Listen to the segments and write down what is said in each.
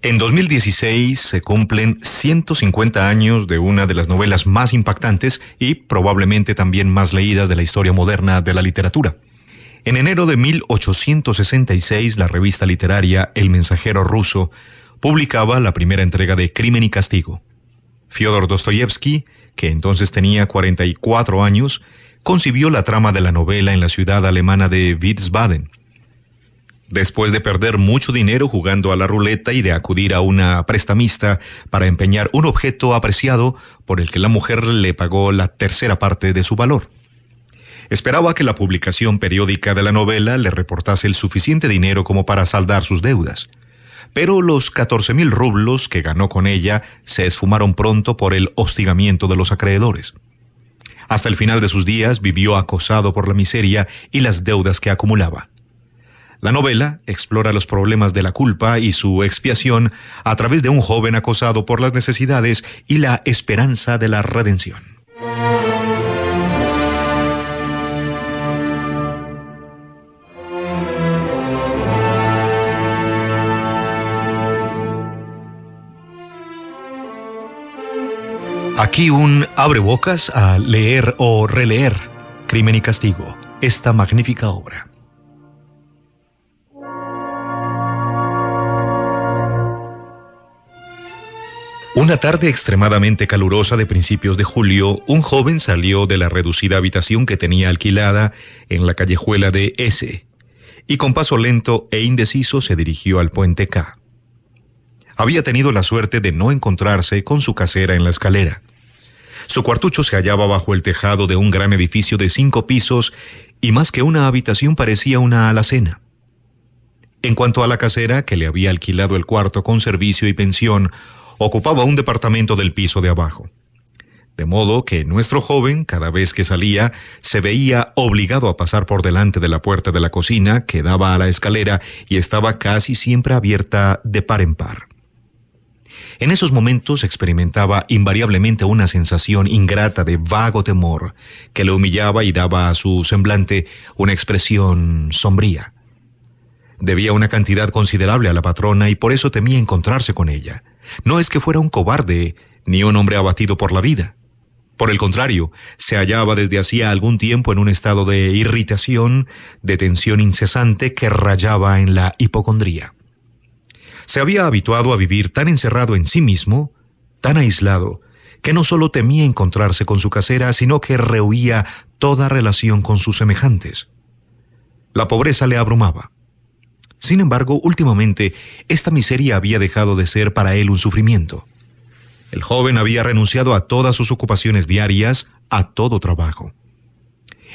En 2016 se cumplen 150 años de una de las novelas más impactantes y probablemente también más leídas de la historia moderna de la literatura. En enero de 1866, la revista literaria El Mensajero Ruso publicaba la primera entrega de Crimen y Castigo. Fyodor Dostoyevsky, que entonces tenía 44 años, concibió la trama de la novela en la ciudad alemana de Wiesbaden. Después de perder mucho dinero jugando a la ruleta y de acudir a una prestamista para empeñar un objeto apreciado por el que la mujer le pagó la tercera parte de su valor. Esperaba que la publicación periódica de la novela le reportase el suficiente dinero como para saldar sus deudas. Pero los 14,000 rublos que ganó con ella se esfumaron pronto por el hostigamiento de los acreedores. Hasta el final de sus días vivió acosado por la miseria y las deudas que acumulaba. La novela explora los problemas de la culpa y su expiación a través de un joven acosado por las necesidades y la esperanza de la redención. Aquí un abrebocas a leer o releer Crimen y Castigo, esta magnífica obra. Una tarde extremadamente calurosa de principios de julio, un joven salió de la reducida habitación que tenía alquilada en la callejuela de S y con paso lento e indeciso se dirigió al puente K. Había tenido la suerte de no encontrarse con su casera en la escalera. Su cuartucho se hallaba bajo el tejado de un gran edificio de 5 pisos y más que una habitación parecía una alacena. En cuanto a la casera, que le había alquilado el cuarto con servicio y pensión, ocupaba un departamento del piso de abajo. De modo que nuestro joven, cada vez que salía, se veía obligado a pasar por delante de la puerta de la cocina que daba a la escalera y estaba casi siempre abierta de par en par. En esos momentos experimentaba invariablemente una sensación ingrata de vago temor que le humillaba y daba a su semblante una expresión sombría. Debía una cantidad considerable a la patrona y por eso temía encontrarse con ella. No es que fuera un cobarde ni un hombre abatido por la vida. Por el contrario, se hallaba desde hacía algún tiempo en un estado de irritación, de tensión incesante que rayaba en la hipocondría. Se había habituado a vivir tan encerrado en sí mismo, tan aislado, que no solo temía encontrarse con su casera, sino que rehuía toda relación con sus semejantes. La pobreza le abrumaba. Sin embargo, últimamente, esta miseria había dejado de ser para él un sufrimiento. El joven había renunciado a todas sus ocupaciones diarias, a todo trabajo.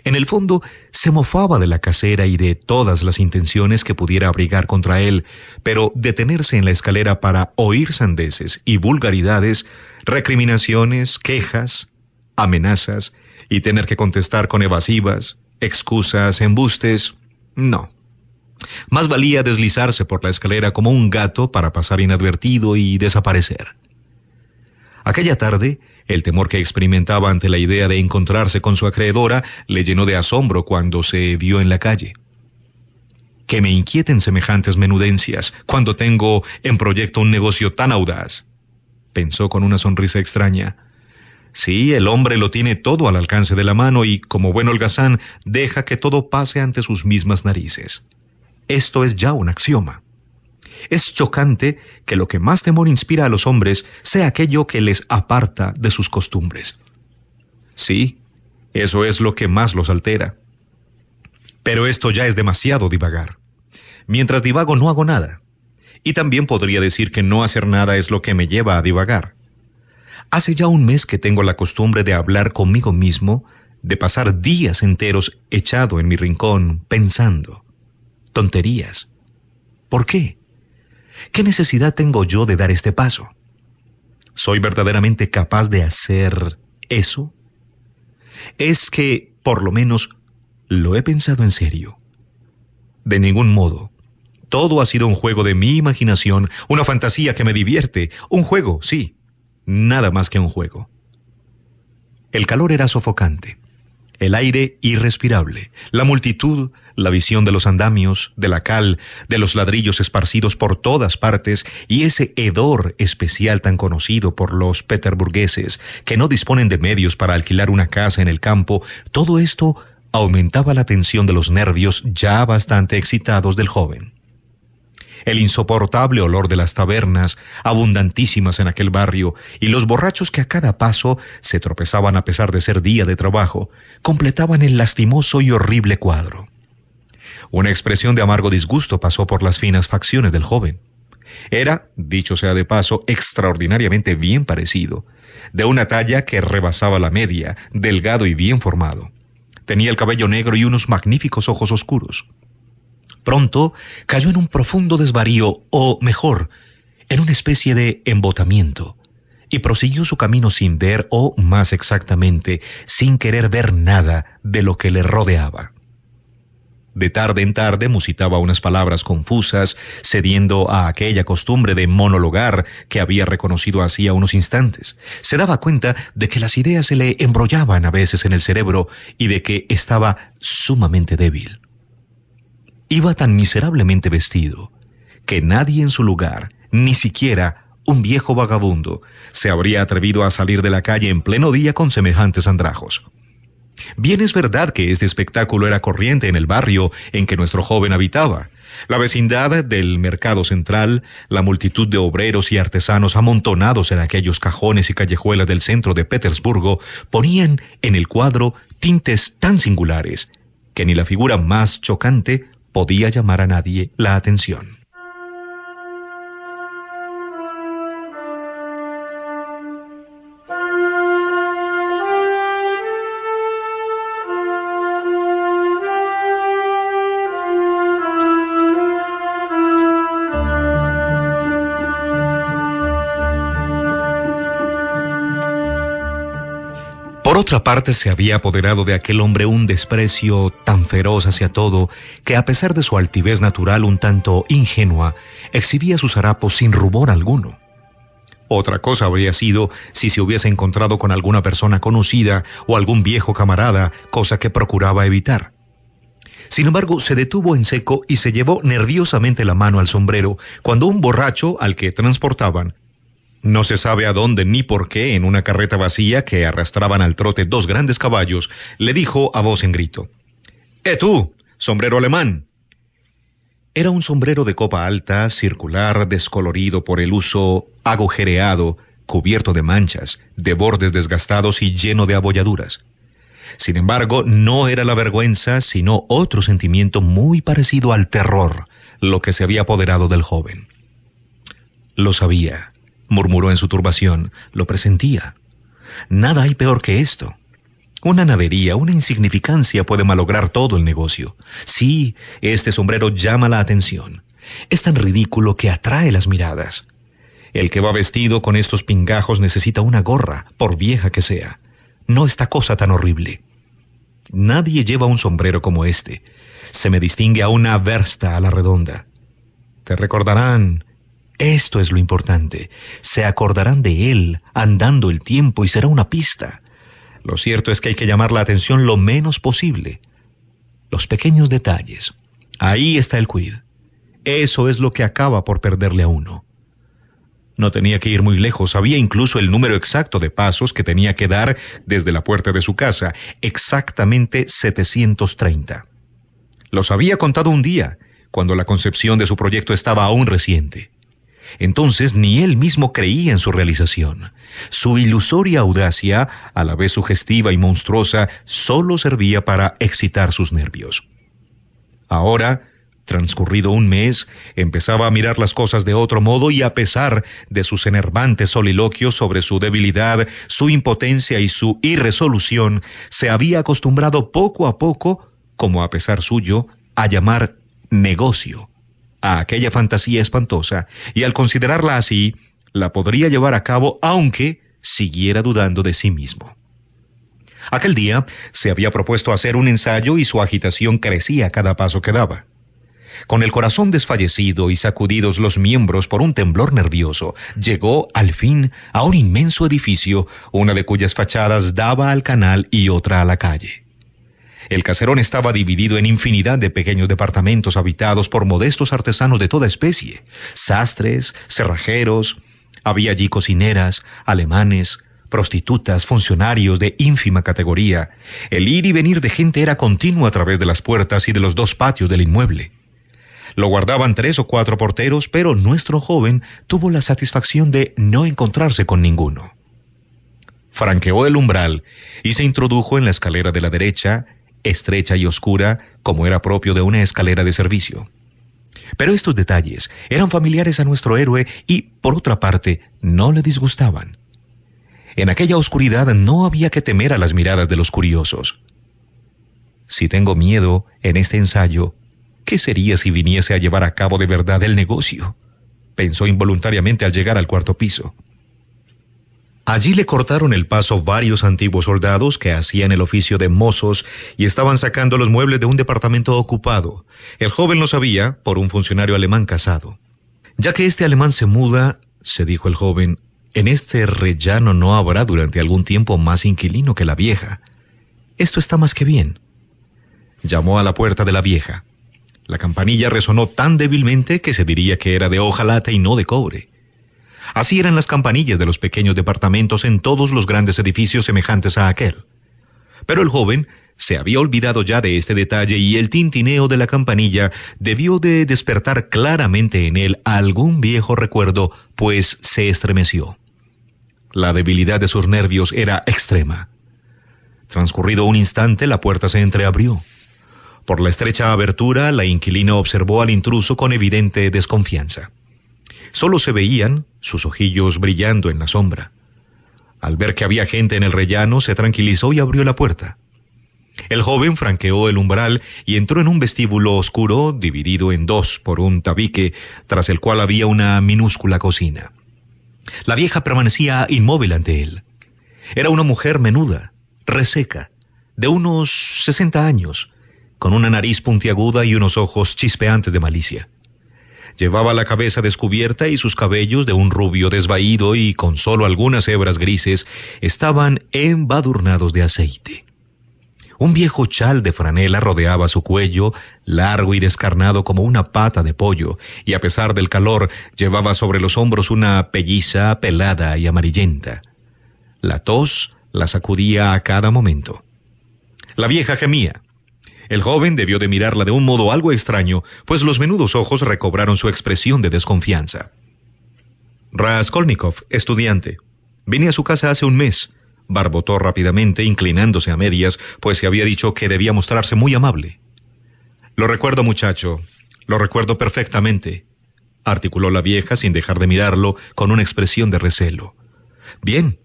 En el fondo, se mofaba de la casera y de todas las intenciones que pudiera abrigar contra él, pero detenerse en la escalera para oír sandeces y vulgaridades, recriminaciones, quejas, amenazas, y tener que contestar con evasivas, excusas, embustes, no. Más valía deslizarse por la escalera como un gato para pasar inadvertido y desaparecer. Aquella tarde, el temor que experimentaba ante la idea de encontrarse con su acreedora le llenó de asombro cuando se vio en la calle. Que me inquieten semejantes menudencias cuando tengo en proyecto un negocio tan audaz, pensó con una sonrisa extraña. Sí, el hombre lo tiene todo al alcance de la mano y, como buen holgazán, deja que todo pase ante sus mismas narices. Esto es ya un axioma. Es chocante que lo que más temor inspira a los hombres sea aquello que les aparta de sus costumbres. Sí, eso es lo que más los altera. Pero esto ya es demasiado divagar. Mientras divago no hago nada. Y también podría decir que no hacer nada es lo que me lleva a divagar. Hace ya un mes que tengo la costumbre de hablar conmigo mismo, de pasar días enteros echado en mi rincón pensando. Tonterías. ¿Por qué? ¿Qué necesidad tengo yo de dar este paso? ¿Soy verdaderamente capaz de hacer eso? Es que, por lo menos, lo he pensado en serio. De ningún modo. Todo ha sido un juego de mi imaginación, una fantasía que me divierte. Un juego, sí. Nada más que un juego. El calor era sofocante. el aire irrespirable, la multitud, la visión de los andamios, de la cal, de los ladrillos esparcidos por todas partes y ese hedor especial tan conocido por los peterburgueses que no disponen de medios para alquilar una casa en el campo, todo esto aumentaba la tensión de los nervios ya bastante excitados del joven. El insoportable olor de las tabernas, abundantísimas en aquel barrio, y los borrachos que a cada paso se tropezaban a pesar de ser día de trabajo, completaban el lastimoso y horrible cuadro. Una expresión de amargo disgusto pasó por las finas facciones del joven. Era, dicho sea de paso, extraordinariamente bien parecido, de una talla que rebasaba la media, delgado y bien formado. Tenía el cabello negro y unos magníficos ojos oscuros. Pronto cayó en un profundo desvarío, o mejor, en una especie de embotamiento, y prosiguió su camino sin ver, o más exactamente, sin querer ver nada de lo que le rodeaba. De tarde en tarde musitaba unas palabras confusas, cediendo a aquella costumbre de monologar que había reconocido hacía unos instantes. Se daba cuenta de que las ideas se le embrollaban a veces en el cerebro y de que estaba sumamente débil. Iba tan miserablemente vestido que nadie en su lugar, ni siquiera un viejo vagabundo, se habría atrevido a salir de la calle en pleno día con semejantes andrajos. Bien es verdad que este espectáculo era corriente en el barrio en que nuestro joven habitaba. La vecindad del mercado central, la multitud de obreros y artesanos amontonados en aquellos cajones y callejuelas del centro de Petersburgo ponían en el cuadro tintes tan singulares que ni la figura más chocante podía llamar a nadie la atención. Por otra parte, se había apoderado de aquel hombre un desprecio tan feroz hacia todo que, a pesar de su altivez natural un tanto ingenua, exhibía sus harapos sin rubor alguno. Otra cosa habría sido si se hubiese encontrado con alguna persona conocida o algún viejo camarada, cosa que procuraba evitar. Sin embargo, se detuvo en seco y se llevó nerviosamente la mano al sombrero cuando un borracho al que transportaban, no se sabe a dónde ni por qué, en una carreta vacía que arrastraban al trote 2 grandes caballos, le dijo a voz en grito: tú, sombrero alemán! Era un sombrero de copa alta, circular, descolorido por el uso, agujereado, cubierto de manchas, de bordes desgastados y lleno de abolladuras. Sin embargo, no era la vergüenza, sino otro sentimiento muy parecido al terror, lo que se había apoderado del joven. Lo sabía, murmuró en su turbación, lo presentía. Nada hay peor que esto. Una nadería, una insignificancia puede malograr todo el negocio. Sí, este sombrero llama la atención. Es tan ridículo que atrae las miradas. El que va vestido con estos pingajos necesita una gorra, por vieja que sea. No esta cosa tan horrible. Nadie lleva un sombrero como este. Se me distingue a una versta a la redonda. Te recordarán. Esto es lo importante. Se acordarán de él andando el tiempo y será una pista. Lo cierto es que hay que llamar la atención lo menos posible. Los pequeños detalles. Ahí está el quid. Eso es lo que acaba por perderle a uno. No tenía que ir muy lejos, sabía incluso el número exacto de pasos que tenía que dar desde la puerta de su casa, exactamente 730. Los había contado un día, cuando la concepción de su proyecto estaba aún reciente. Entonces ni él mismo creía en su realización. Su ilusoria audacia, a la vez sugestiva y monstruosa, solo servía para excitar sus nervios. Ahora, transcurrido un mes, empezaba a mirar las cosas de otro modo y, a pesar de sus enervantes soliloquios sobre su debilidad, su impotencia y su irresolución, se había acostumbrado poco a poco, como a pesar suyo, a llamar negocio a aquella fantasía espantosa, y al considerarla así, la podría llevar a cabo aunque siguiera dudando de sí mismo. Aquel día se había propuesto hacer un ensayo y su agitación crecía a cada paso que daba. Con el corazón desfallecido y sacudidos los miembros por un temblor nervioso, llegó, al fin, a un inmenso edificio, una de cuyas fachadas daba al canal y otra a la calle. El caserón estaba dividido en infinidad de pequeños departamentos habitados por modestos artesanos de toda especie, sastres, cerrajeros. Había allí cocineras, alemanes, prostitutas, funcionarios de ínfima categoría. El ir y venir de gente era continuo a través de las puertas y de los dos patios del inmueble. Lo guardaban 3 o 4 porteros, pero nuestro joven tuvo la satisfacción de no encontrarse con ninguno. Franqueó el umbral y se introdujo en la escalera de la derecha, estrecha y oscura, como era propio de una escalera de servicio. Pero estos detalles eran familiares a nuestro héroe y, por otra parte, no le disgustaban. En aquella oscuridad no había que temer a las miradas de los curiosos. Si tengo miedo en este ensayo, ¿qué sería si viniese a llevar a cabo de verdad el negocio?, pensó involuntariamente al llegar al 4º piso. Allí le cortaron el paso varios antiguos soldados que hacían el oficio de mozos y estaban sacando los muebles de un departamento ocupado. El joven lo sabía por un funcionario alemán casado. Ya que este alemán se muda, se dijo el joven, en este rellano no habrá durante algún tiempo más inquilino que la vieja. Esto está más que bien. Llamó a la puerta de la vieja. La campanilla resonó tan débilmente que se diría que era de hojalata y no de cobre. Así eran las campanillas de los pequeños departamentos en todos los grandes edificios semejantes a aquel. Pero el joven se había olvidado ya de este detalle y el tintineo de la campanilla debió de despertar claramente en él algún viejo recuerdo, pues se estremeció. La debilidad de sus nervios era extrema. Transcurrido un instante, la puerta se entreabrió. Por la estrecha abertura, la inquilina observó al intruso con evidente desconfianza. Solo se veían sus ojillos brillando en la sombra. Al ver que había gente en el rellano, se tranquilizó y abrió la puerta. El joven franqueó el umbral y entró en un vestíbulo oscuro dividido en 2 por un tabique, tras el cual había una minúscula cocina. La vieja permanecía inmóvil ante él. Era una mujer menuda, reseca, de unos 60 años, con una nariz puntiaguda y unos ojos chispeantes de malicia. Llevaba la cabeza descubierta y sus cabellos, de un rubio desvaído y con solo algunas hebras grises, estaban embadurnados de aceite. Un viejo chal de franela rodeaba su cuello, largo y descarnado como una pata de pollo, y a pesar del calor llevaba sobre los hombros una pelliza pelada y amarillenta. La tos la sacudía a cada momento. La vieja gemía. El joven debió de mirarla de un modo algo extraño, pues los menudos ojos recobraron su expresión de desconfianza. Raskolnikov, estudiante. Vine a su casa hace un mes, barbotó rápidamente, inclinándose a medias, pues se había dicho que debía mostrarse muy amable. Lo recuerdo, muchacho, lo recuerdo perfectamente, articuló la vieja sin dejar de mirarlo con una expresión de recelo. Bien,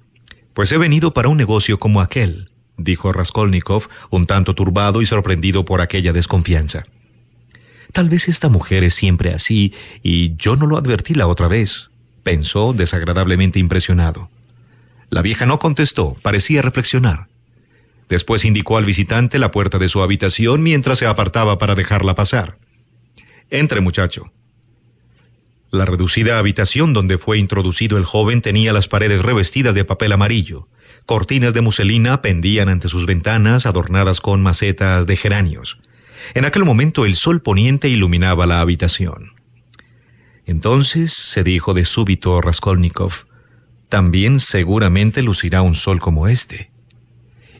pues he venido para un negocio como aquel, dijo Raskolnikov, un tanto turbado y sorprendido por aquella desconfianza. Tal vez esta mujer es siempre así y yo no lo advertí la otra vez, pensó desagradablemente impresionado. La vieja no contestó, parecía reflexionar. Después indicó al visitante la puerta de su habitación mientras se apartaba para dejarla pasar. Entre, muchacho. La reducida habitación donde fue introducido el joven tenía las paredes revestidas de papel amarillo. Cortinas de muselina pendían ante sus ventanas adornadas con macetas de geranios. En aquel momento el sol poniente iluminaba la habitación. Entonces, se dijo de súbito Raskolnikov, también seguramente lucirá un sol como este.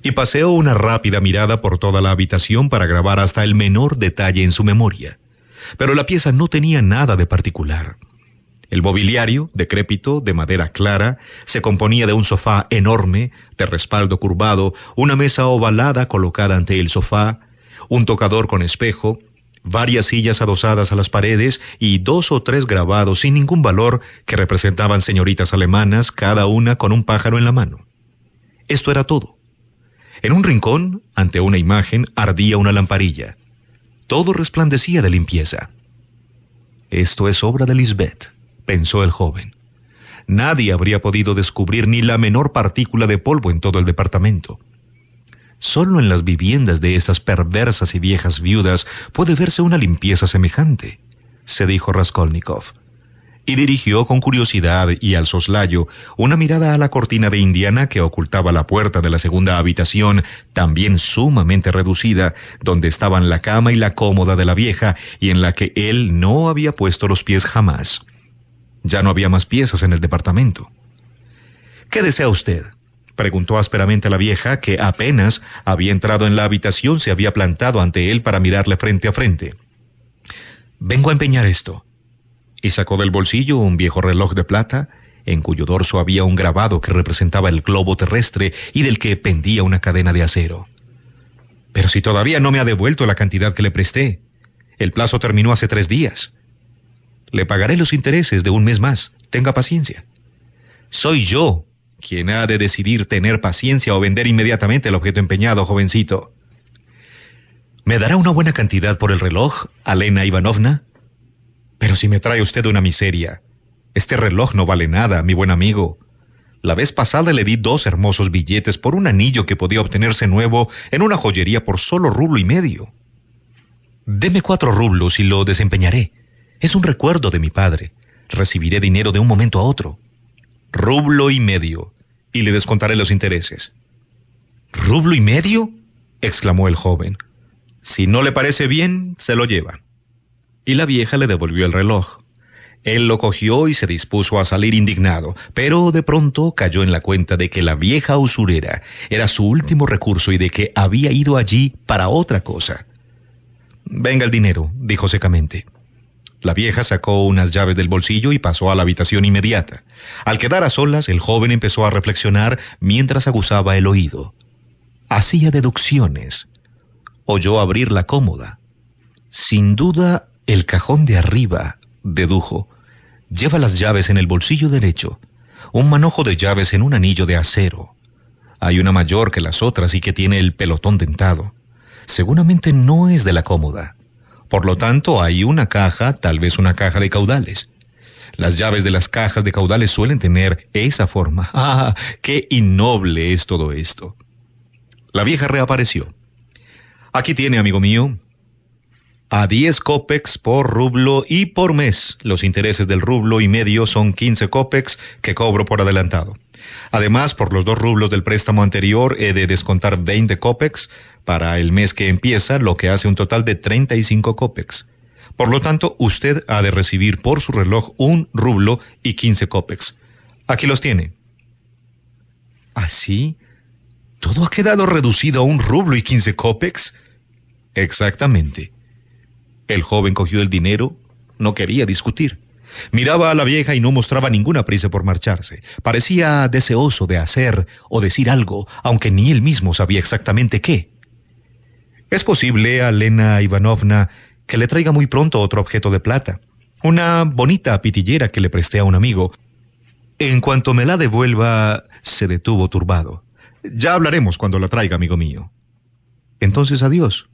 Y paseó una rápida mirada por toda la habitación para grabar hasta el menor detalle en su memoria. Pero la pieza no tenía nada de particular. El mobiliario, decrépito, de madera clara, se componía de un sofá enorme, de respaldo curvado, una mesa ovalada colocada ante el sofá, un tocador con espejo, varias sillas adosadas a las paredes y 2 o 3 grabados sin ningún valor que representaban señoritas alemanas, cada una con un pájaro en la mano. Esto era todo. En un rincón, ante una imagen, ardía una lamparilla. Todo resplandecía de limpieza. Esto es obra de Lisbeth, pensó el joven. Nadie habría podido descubrir ni la menor partícula de polvo en todo el departamento. Solo en las viviendas de estas perversas y viejas viudas puede verse una limpieza semejante, se dijo Raskolnikov. y dirigió con curiosidad y al soslayo una mirada a la cortina de indiana que ocultaba la puerta de la segunda habitación, también sumamente reducida, donde estaban la cama y la cómoda de la vieja y en la que él no había puesto los pies jamás. Ya no había más piezas en el departamento. «¿Qué desea usted?», preguntó ásperamente a la vieja, que apenas había entrado en la habitación se había plantado ante él para mirarle frente a frente. «Vengo a empeñar esto», y sacó del bolsillo un viejo reloj de plata, en cuyo dorso había un grabado que representaba el globo terrestre y del que pendía una cadena de acero. «Pero si todavía no me ha devuelto la cantidad que le presté. El plazo terminó hace 3 días. Le pagaré los intereses de un mes más. Tenga paciencia». «Soy yo quien ha de decidir tener paciencia o vender inmediatamente el objeto empeñado, jovencito». «¿Me dará una buena cantidad por el reloj, Alena Ivanovna?». «Pero si me trae usted una miseria. Este reloj no vale nada, mi buen amigo. La vez pasada le di 2 hermosos billetes por un anillo que podía obtenerse nuevo en una joyería por solo 1,5 rublos. Deme 4 rublos y lo desempeñaré. Es un recuerdo de mi padre. Recibiré dinero de un momento a otro». «1,5 rublos, y le descontaré los intereses». «¿1,5 rublos?», exclamó el joven. «Si no le parece bien, se lo lleva». Y la vieja le devolvió el reloj. Él lo cogió y se dispuso a salir indignado, pero de pronto cayó en la cuenta de que la vieja usurera era su último recurso y de que había ido allí para otra cosa. «Venga el dinero», dijo secamente. La vieja sacó unas llaves del bolsillo y pasó a la habitación inmediata. Al quedar a solas, el joven empezó a reflexionar mientras aguzaba el oído. Hacía deducciones. Oyó abrir la cómoda. «Sin duda, el cajón de arriba», dedujo. «Lleva las llaves en el bolsillo derecho. Un manojo de llaves en un anillo de acero. Hay una mayor que las otras y que tiene el pelotón dentado. Seguramente no es de la cómoda. Por lo tanto, hay una caja, tal vez una caja de caudales. Las llaves de las cajas de caudales suelen tener esa forma. ¡Ah, qué innoble es todo esto!». La vieja reapareció. «Aquí tiene, amigo mío. A 10 kopecks por rublo y por mes. Los intereses del 1,5 rublos son 15 kopecks que cobro por adelantado. Además, por los 2 rublos del préstamo anterior he de descontar 20 kopecks para el mes que empieza, lo que hace un total de 35 kopecks. Por lo tanto, usted ha de recibir por su reloj 1 rublo y 15 kopecks. Aquí los tiene». «¿Así? ¿Todo ha quedado reducido a 1 rublo y 15 kopecks?» «Exactamente». El joven cogió el dinero, no quería discutir. Miraba a la vieja y no mostraba ninguna prisa por marcharse. Parecía deseoso de hacer o decir algo, aunque ni él mismo sabía exactamente qué. «Es posible, Alena Ivanovna, que le traiga muy pronto otro objeto de plata. Una bonita pitillera que le presté a un amigo. En cuanto me la devuelva», se detuvo turbado. «Ya hablaremos cuando la traiga, amigo mío». «Entonces, adiós.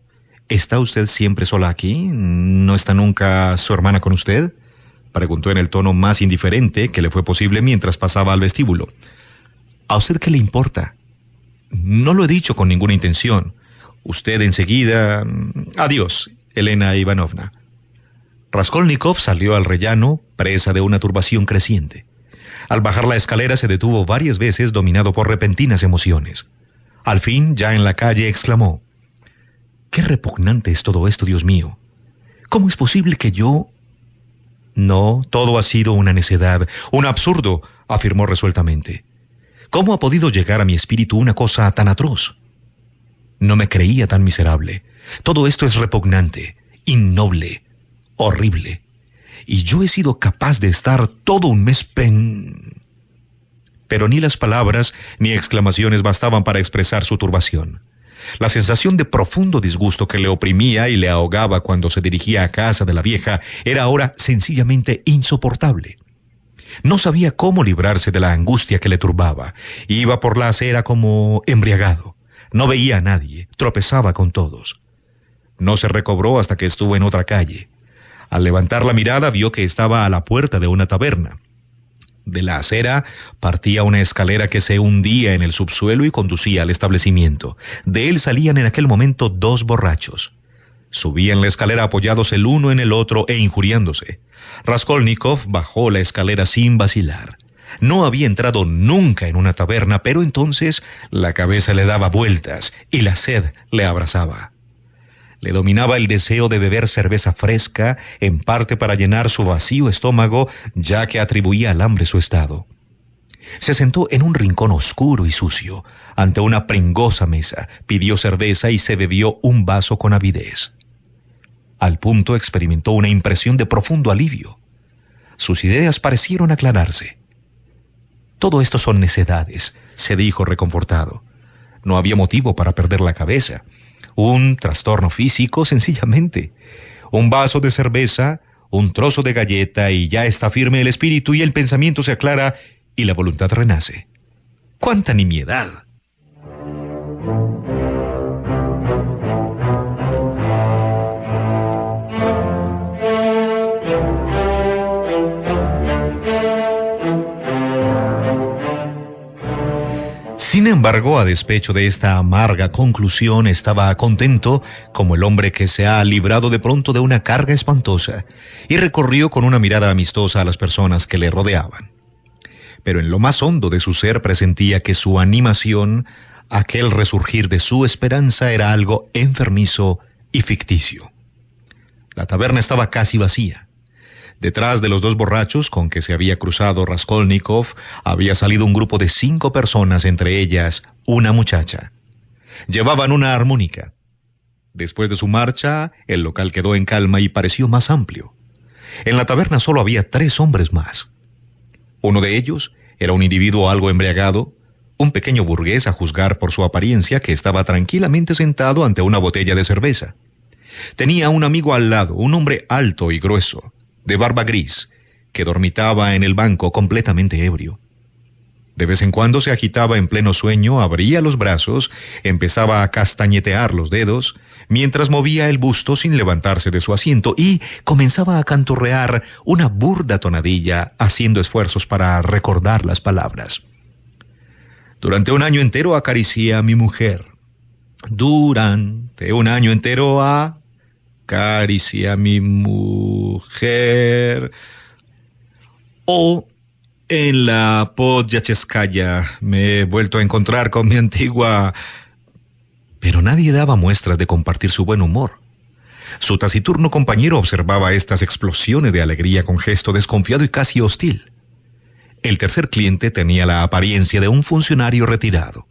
¿Está usted siempre sola aquí? ¿No está nunca su hermana con usted?», preguntó en el tono más indiferente que le fue posible mientras pasaba al vestíbulo. «¿A usted qué le importa?». «No lo he dicho con ninguna intención. Usted enseguida... Adiós, Elena Ivanovna». Raskolnikov salió al rellano, presa de una turbación creciente. Al bajar la escalera se detuvo varias veces, dominado por repentinas emociones. Al fin, ya en la calle, exclamó: «Qué repugnante es todo esto, Dios mío. ¿Cómo es posible que yo...?». «No, todo ha sido una necedad, un absurdo», afirmó resueltamente. «¿Cómo ha podido llegar a mi espíritu una cosa tan atroz? No me creía tan miserable. Todo esto es repugnante, innoble, horrible. Y yo he sido capaz de estar todo un mes Pero ni las palabras ni exclamaciones bastaban para expresar su turbación. La sensación de profundo disgusto que le oprimía y le ahogaba cuando se dirigía a casa de la vieja era ahora sencillamente insoportable. No sabía cómo librarse de la angustia que le turbaba. Iba por la acera como embriagado. No veía a nadie, tropezaba con todos. No se recobró hasta que estuvo en otra calle. Al levantar la mirada vio que estaba a la puerta de una taberna. De la acera partía una escalera que se hundía en el subsuelo y conducía al establecimiento. De él salían en aquel momento 2 borrachos. Subían la escalera apoyados el uno en el otro e injuriándose. Raskolnikov bajó la escalera sin vacilar. No había entrado nunca en una taberna, pero entonces la cabeza le daba vueltas y la sed le abrazaba. Le dominaba el deseo de beber cerveza fresca, en parte para llenar su vacío estómago, ya que atribuía al hambre su estado. Se sentó en un rincón oscuro y sucio, ante una pringosa mesa, pidió cerveza y se bebió un vaso con avidez. Al punto experimentó una impresión de profundo alivio. Sus ideas parecieron aclararse. Todo esto son necedades, se dijo reconfortado. No había motivo para perder la cabeza. Un trastorno físico, sencillamente. Un vaso de cerveza, un trozo de galleta y ya está firme el espíritu y el pensamiento se aclara y la voluntad renace. ¡Cuánta nimiedad! Sin embargo, a despecho de esta amarga conclusión, estaba contento como el hombre que se ha librado de pronto de una carga espantosa y recorrió con una mirada amistosa a las personas que le rodeaban. Pero en lo más hondo de su ser presentía que su animación, aquel resurgir de su esperanza, era algo enfermizo y ficticio. La taberna estaba casi vacía. Detrás de los dos borrachos con que se había cruzado Raskolnikov, había salido un grupo de 5 personas, entre ellas una muchacha. Llevaban una armónica. Después de su marcha, el local quedó en calma y pareció más amplio. En la taberna solo había 3 hombres más. Uno de ellos era un individuo algo embriagado, un pequeño burgués a juzgar por su apariencia que estaba tranquilamente sentado ante una botella de cerveza. Tenía un amigo al lado, un hombre alto y grueso, de barba gris, que dormitaba en el banco completamente ebrio. De vez en cuando se agitaba en pleno sueño, abría los brazos, empezaba a castañetear los dedos, mientras movía el busto sin levantarse de su asiento y comenzaba a canturrear una burda tonadilla, haciendo esfuerzos para recordar las palabras. Durante un año entero acaricié a mi mujer. Durante un año entero acaricié a mi mujer. O en la Podlyacheskaya me he vuelto a encontrar con mi antigua... Pero nadie daba muestras de compartir su buen humor. Su taciturno compañero observaba estas explosiones de alegría con gesto desconfiado y casi hostil. El tercer cliente tenía la apariencia de un funcionario retirado.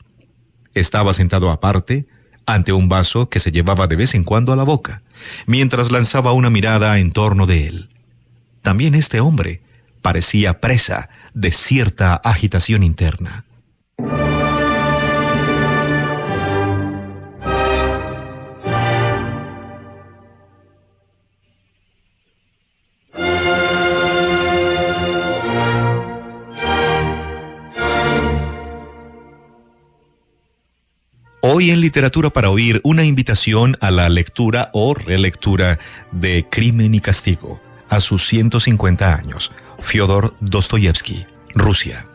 Estaba sentado aparte, ante un vaso que se llevaba de vez en cuando a la boca, mientras lanzaba una mirada en torno de él. También este hombre parecía presa de cierta agitación interna. Hoy en Literatura para Oír, una invitación a la lectura o relectura de Crimen y Castigo, a sus 150 años, Fyodor Dostoyevsky, Rusia.